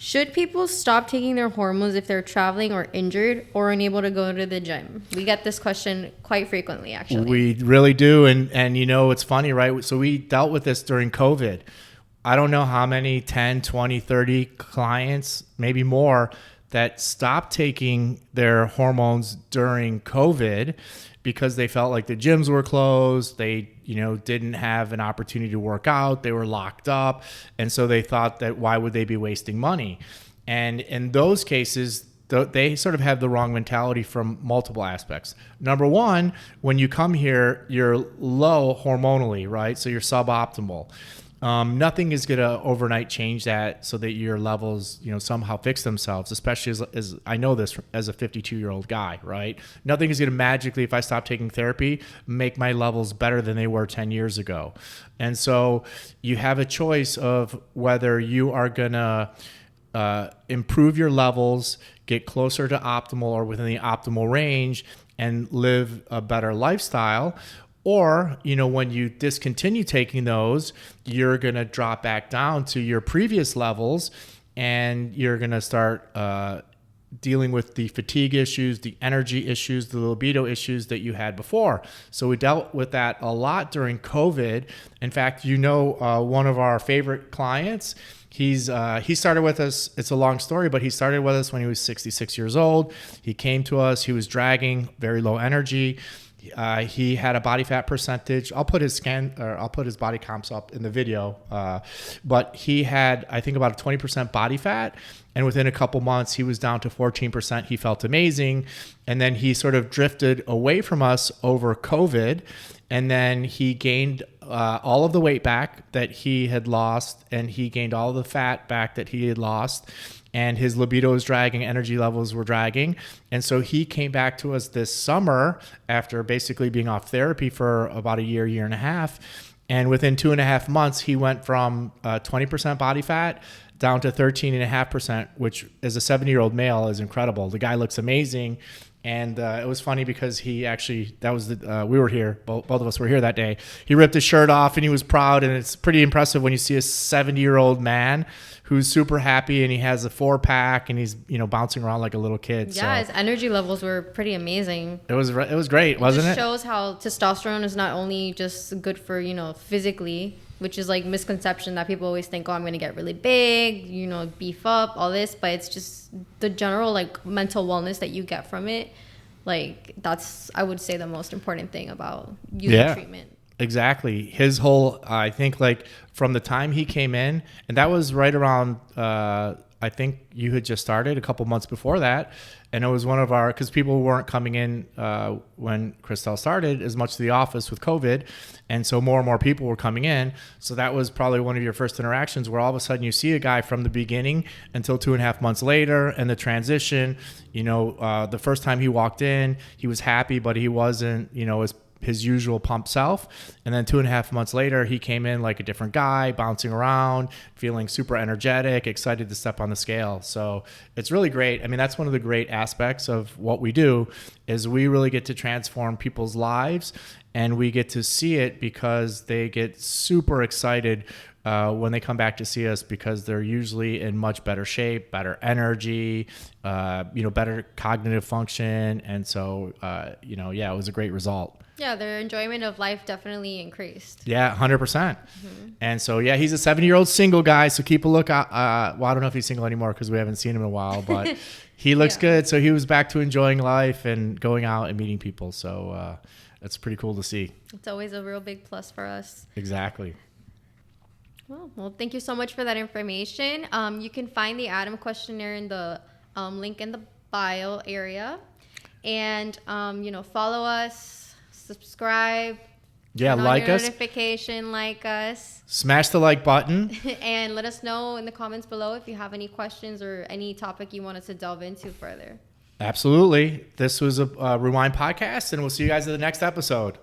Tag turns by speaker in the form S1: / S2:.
S1: Should people stop taking their hormones if they're traveling or injured or unable to go to the gym? We get this question quite frequently, actually.
S2: We really do. And you know, it's funny, right? So we dealt with this during COVID. I don't know how many 10, 20, 30 clients, maybe more, that stopped taking their hormones during COVID because they felt like the gyms were closed. They, you know, didn't have an opportunity to work out. They were locked up. And so they thought that why would they be wasting money? And in those cases, they sort of have the wrong mentality from multiple aspects. Number one, when you come here, you're low hormonally, right? So you're suboptimal. Nothing is going to overnight change that so that your levels, you know, somehow fix themselves, especially as I know this as a 52-year-old guy, right? Nothing is going to magically, if I stop taking therapy, make my levels better than they were 10 years ago. And so you have a choice of whether you are going to improve your levels, get closer to optimal or within the optimal range, and live a better lifestyle. Or, you know, when you discontinue taking those, you're going to drop back down to your previous levels and you're going to start dealing with the fatigue issues, the energy issues, the libido issues that you had before. So we dealt with that a lot during COVID. In fact, you know, one of our favorite clients, he started with us. It's a long story, but he started with us when he was 66 years old. He came to us. He was dragging, very low energy. He had a body fat percentage. I'll put his body comps up in the video. But he had, I think, about a 20% body fat. And within a couple months, he was down to 14%. He felt amazing. And then he sort of drifted away from us over COVID. And then he gained all of the weight back that he had lost. And he gained all the fat back that he had lost. And his libido was dragging, energy levels were dragging. And so he came back to us this summer after basically being off therapy for about a year, year and a half. And within 2.5 months, he went from 20% body fat down to 13.5%, which as a 70-year-old male is incredible. The guy looks amazing. And it was funny because he actually, we were here, both of us were here that day. He ripped his shirt off and he was proud. And it's pretty impressive when you see a 70-year-old man who's super happy and he has a 4-pack and he's, you know, bouncing around like a little kid.
S1: Yeah, his energy levels were pretty amazing.
S2: It was great, wasn't it?
S1: It shows how testosterone is not only just good for, you know, physically, which is like misconception that people always think, oh, I'm going to get really big, you know, beef up, all this. But it's just the general like mental wellness that you get from it. Like that's, I would say, the most important thing about using treatment. Exactly.
S2: His whole, I think, like from the time he came in, and that was right around, I think you had just started a couple months before that. And it was one of our, because people weren't coming in when Christelle started as much to the office with COVID. And so more and more people were coming in. So that was probably one of your first interactions where all of a sudden you see a guy from the beginning until 2.5 months later and the transition. You know, the first time he walked in, he was happy, but he wasn't, you know, his usual pump self. And then 2.5 months later, he came in like a different guy, bouncing around, feeling super energetic, excited to step on the scale. So it's really great. I mean, that's one of the great aspects of what we do is we really get to transform people's lives, and we get to see it because they get super excited when they come back to see us, because they're usually in much better shape, better energy, you know, better cognitive function. And so, you know, yeah, it was a great result.
S1: Yeah, their enjoyment of life definitely increased.
S2: Yeah, 100%. Mm-hmm. And so, yeah, he's a 70-year-old single guy. So keep a look. Well, I don't know if he's single anymore because we haven't seen him in a while, but he looks good. So he was back to enjoying life and going out and meeting people. So it's pretty cool to see.
S1: It's always a real big plus for us.
S2: Exactly.
S1: Well, thank you so much for that information. You can find the Adam questionnaire in the link in the bio area. And, you know, follow us. Subscribe.
S2: Yeah, like us.
S1: Notification, like us.
S2: Smash the like button.
S1: And let us know in the comments below if you have any questions or any topic you want us to delve into further.
S2: Absolutely. This was a Rewind podcast, and we'll see you guys in the next episode.